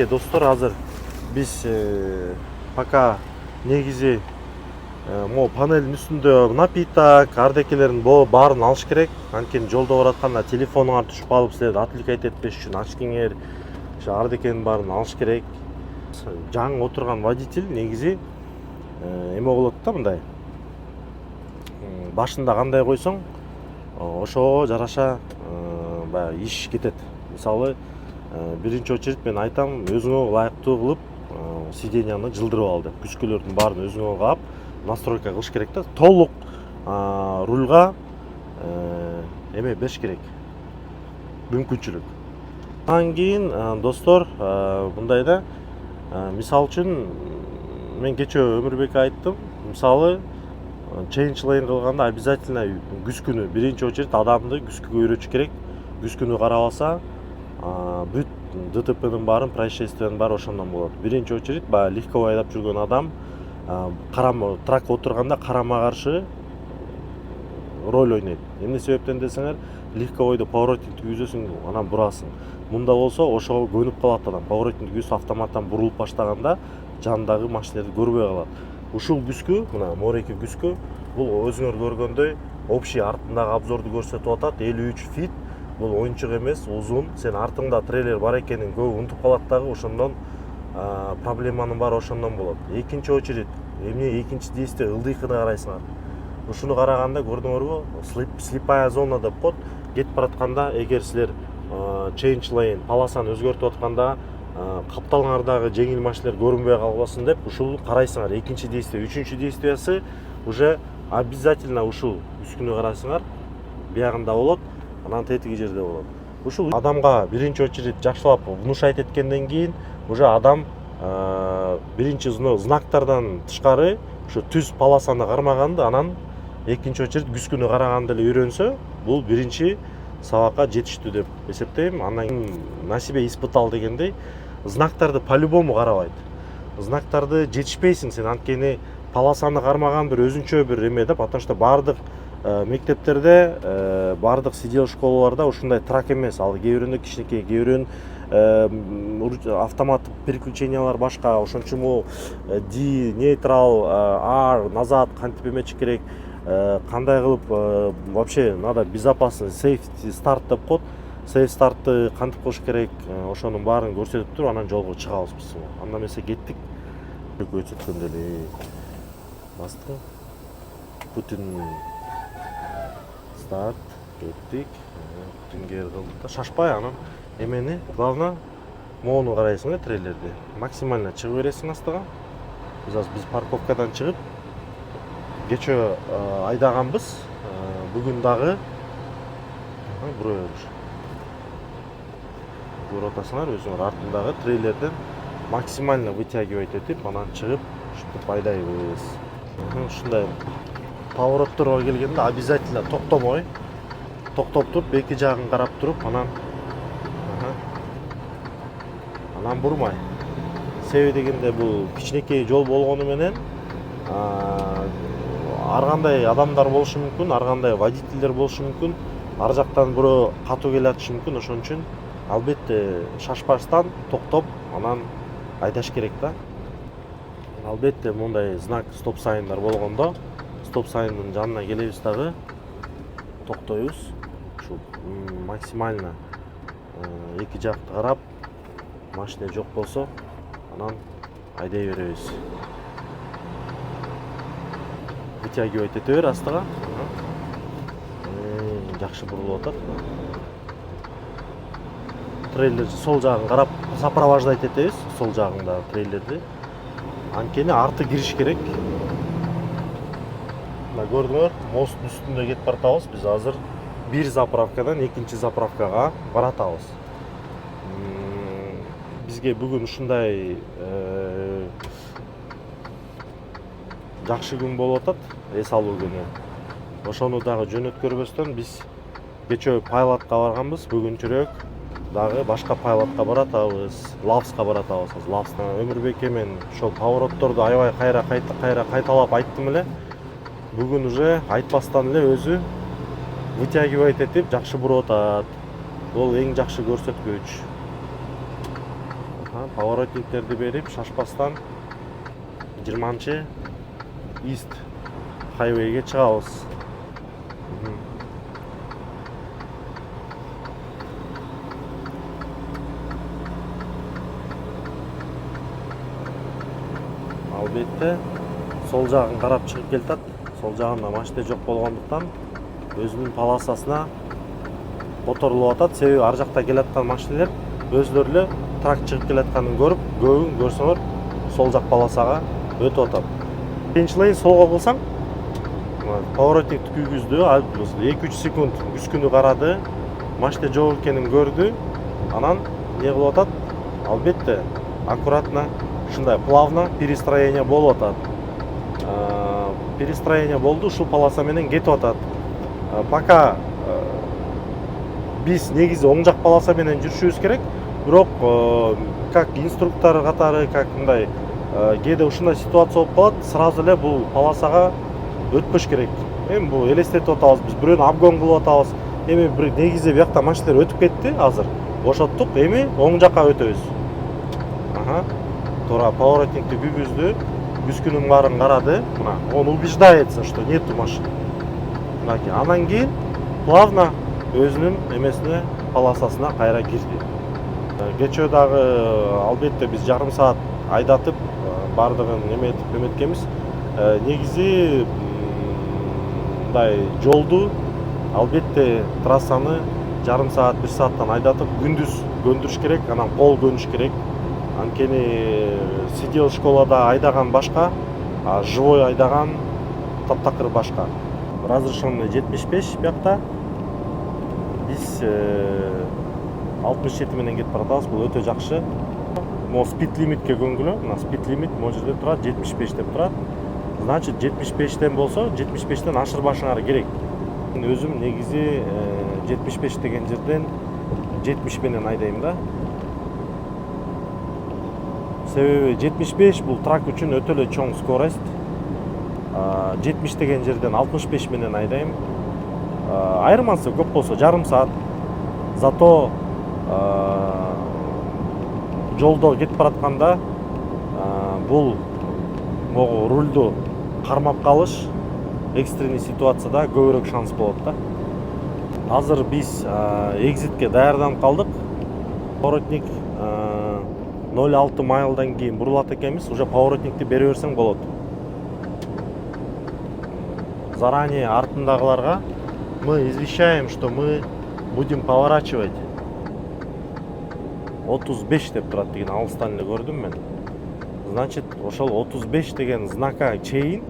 Достор, азыр биз пока негизи могу панелдин үстүндө напиток, ардекелердин баарын алыш керек. Анткени жолдо баратканда телефонуңар түшүп калып, силерди отвлекать этпеш үчүн ачкеңер, ошо ардекенин баарын алыш керек. Жаңы отурган водитель негизи эме болот да, мындай. Башында кандай койсоң, ошого жараша баягы иш кетет. Мисалы, биринчи очередь мен айтам, өзүңө ылайыктуу кылып сиденияны жылдырып ал деп. Күчкөлөрдүн баарын өзүңө каап настройка кылыш керек да. Толук рульга эме бериш керек. Мүмкүнчүлүк. Андан кийин достор, мындай да, мисал үчүн мен кечээ Өмүрбекке айттым, мисалы change lane кылганда обязательно күзкүнү биринчи очередь адамды күзкүгө үйрөтүш керек. Күзкүнү карабаса, бүт ДТП'нин баарын, происшествиянын баары ошондон болот. Биринчи очередь баягы легковой айдап жүргөн адам тракка отурганда карама каршы роль ойнойт. Эмне себептен десеңер, легковойдо поворотник түзөсүң, анан бурасың. Мында болсо ошого көнүп калат адам. Поворотник түзөп автоматтан бурулуп баштаганда жандагы машиналерди көрбөй калат. Ушул күзкү, мына мореки күзкү, бул өзүңөр көргөндөй общий артындагы обзорду көрсөтүп атат, 53 фит. Бул оюнчук эмес, узун. Сен артыңда трейлер бар экенин көп унутуп калат дагы, ошондон проблеманын баары ошондон болот. Экинчи очередь, эмне экинчи действие ылдыйкыны карайсыңар. Ушуну караганда көрдүңөрбү? Слепая зона деп коет. Кетип баратканда, эгер силер change lane полосаны өзгөртүп атканда капталыңардагы жеңил машиналер көрүнбөй калбасын деп ушул карайсыңар. Экинчи действие, үчүнчү действиясы уже обязательно ушул үскүнү карайсыңар. Биягында болот. Анан тетиги жерде болот. Ушул адамга биринчи очередь жакшылап внушать эткенден кийин уже адам биринчи знактардан тышкары ушу түз полосаны кармаганды, анан экинчи очередь күзкүнү караганды эле үйрөнсө, бул биринчи сабакка жетиштүү деп эсептейм. Андан кийин на себе испытал дегендей, знактарды по-любому карабайт. Знактарды жетишпейсиң сен, анткени полосаны кармаган бир өзүнчө бир эме да, потому что бардык мектептерде, бардык сидел школаларда ушундай трак эмес. Ал кээ бирөүндө кичинекей, кээ бирөөнүн автомат переключениялар башка. Ошон үчүн бул D, нейтрал, R, назад кантип эметиш керек, кандай кылып вообще надо безопасный safety start деп коет. Safe стартты кантип кылыш керек, ошонун баарын көрсөтүп туруп, анан жолго чыгабыз биз. Анда эмесе кеттик. Көрсөткөндө эле бастык. Путин старт, кеттик. Түнгер кылдык да, шашпай анан эмени, главное могуну карайсың да, трейлерди. Максимально чыгып бересиң астыга. Биз парковкадан чыгып кечээ айдаганбыз. Бүгүн дагы бурабер. Көрүп атасыңар, өзүңөр артындагы трейлерден максимально вытягивать этип, анан чыгып, ушинтип айдайбыз. Ушундай поворотторго келгенде обязательно токтомой, токтоп туруп, эки жагын карап туруп, анан бурмай. Себеби дегенде бул кичинекей жол болгону менен ар кандай адамдар болушу мүмкүн, ар кандай водительдер болушу мүмкүн, ар жактан бирөө катуу келе атышы мүмкүн. Ошон үчүн албетте шашпастан токтоп, анан айдаш керек да. Албетте мындай знак стоп сайындар болгондо, стоп сайындын жанына келебиз дагы, токтойбуз. Ушу максимально эки жакты карап, машина жок болсо, анан айдай беребиз. Вытягивать эте бер астыга. Жакшы бурулуп атат. Трейлер сол жагын карап сопровождать этебиз, сол жагындагы трейлерди. Анткени арты кириш керек. Мына көрдүңөр, посттун үстүндө кетип баратабыз. Биз азыр бир заправкадан экинчи заправкага баратабыз. Бизге бүгүн ушундай жакшы күн болуп атат, эс алуу күнү. Ошону дагы жөнөткөрбөстөн биз кечээ Пайлатка барганбыз, бүгүнчүрөөк дагы башка Пайлатка баратабыз, Лавска баратабыз. Лавстан Өмүрбекке мен ошол поворотторду аябай кайра кайталап айттым эле. Бүгүн уже айтпастан эле өзү вытягивать этип жакшы буруп атат. Бул эң жакшы көрсөткүч. Поворотниктерди берип шашпастан 20 East Highway'ге чыгабыз. Албетте сол жагын карап чыгып келатат. Сол жагында машина жок болгондуктан өзүнүн полосасына которулуп атат. Себеби ар жакта келаткан машиналар өзлөрү эле трак чыгып келатканын көрүп, көбүн көрсөңөр сол жак полосага өтүп атат. Экинчи лейн солго кылсаң, поворотникти күйгүздү, 2-3 секунд күскүнү карады, машина жок экенин көрдү, анан не кылып атат? Албетте аккуратно, ушундай плавно перестроение болуп атат. Перестроение болду, ушул полоса менен кетип атат. Пока биз негизи оң жак полоса менен жүрүшүбүз керек, бирок как инструктор катары, как мындай кээде ушундай ситуация болуп калат, сразу эле бул полосага өтпөш керек. Эми бул элестетип атабыз, биз бирөөнү обгон кылып атабыз. Эми бир негизи биякта машиналар өтүп кетти, азыр бошоттук, эми оң жакка өтөбүз. Туура поворотникти күйгүздү, күскүнүн баарын карады, мына он убеждается, что нету машин. Анан кийин плавно өзүнүн эмесине, полосасына кайра кирди. Кечөө дагы албетте биз жарым саат айдатып бардыгын эметкенбиз. Негизи мындай жолду албетте трассаны жарым саат, 1 сааттан айдатып күндүз көндүрүш керек, анан кол көнүш керек. Анткени сидел школада айдаган башка, а живой айдаган таптакыр башка. Разрешенный 75 биякта. Биз 67 менен кетип баратабыз, бул өтө жакшы. Мо спид лимитке көңгүлө, мына спид лимит могу жерде турат, 75 деп турат. Значит, 75тен болсо, 75тен ашырбашыңар керек. Өзүм негизи 75 деген жерден 70 менен айдайм да. Себеби 75 бул трак үчүн өтө эле чоң скорость. 70 деген жерден 65 менен айдайм. Айырмасы көп болсо жарым саат. Зато жолдо кетип баратканда бул могу рульду кармап калыш экстренный ситуацияда көбүрөөк шанс болот да. Азыр биз экзитке даярданып калдык. Поворотник 0,6 майлдан кийин бурулат экенбиз, уже поворотникти бере берсең болот. Заранее артындагыларга мы извещаем, что мы будем поворачивать 35 деп турат деген алыстан эле көрдүм мен. Значит, ошол 35 деген знака чейин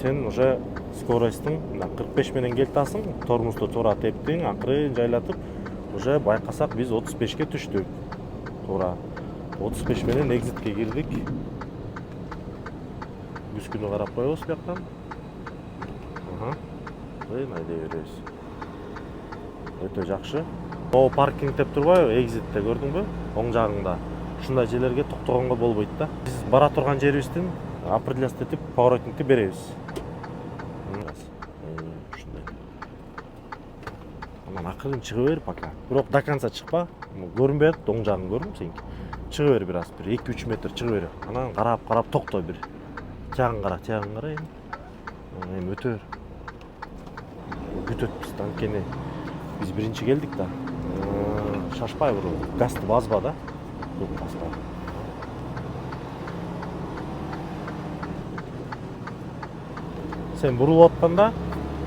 сен уже скоростьтың 45 менен келтасың, тормозду туура тептиң, акырын жайлатып, уже байкасак биз 35ке түштүк. Туура 35 менен экзитке кирдик. Күскүнү карап коебуз бияктан. Айдай беребиз. Өтө жакшы. О, паркинг деп турбайбы, экзитте көрдүңбү? Оң жагыңда. Ушундай жерлерге токтогонго болбойт да. Биз бара турган жерибиздин определяться этип поворотникти беребиз. Ушундай. Анан акырын чыга бер пока. Бирок до конца чыкпа. Көрүнбөй атат, оң жагың көрдүм сеники. Чыга бер бир аз, бир 2-3 метр чыга бер. Анан карап токто бир. Тягын кара эми. Эми өтөр. Күтөт биз анткени биз биринчи келдик да. Шашпай бир газды базба да. Көп баспа. Сен бурулуп атканда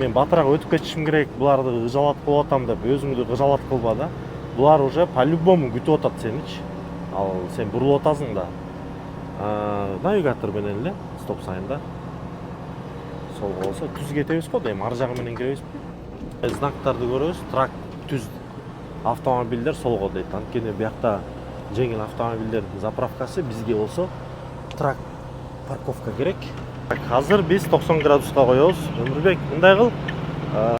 мен батыраак өтүп кетишим керек, буларды ыжалат кылып атам деп өзүңдү ыжалат кылба да. Булар уже по-любому күтүп атат сеничи. Ал сен бурулуп атасың да. Навигатор менен эле стоп сайында. Сол болсо түз кетебиз го, эми ар жагы менен киребизби? Знактарды көрөбүз, трак түз, автомобилдер солго дейт. Анткени биякта жеңил автомобилдердин заправкасы, бизге болсо трак парковка керек. Азыр биз 90 градуска коебуз. Өмүрбек, мындай кыл.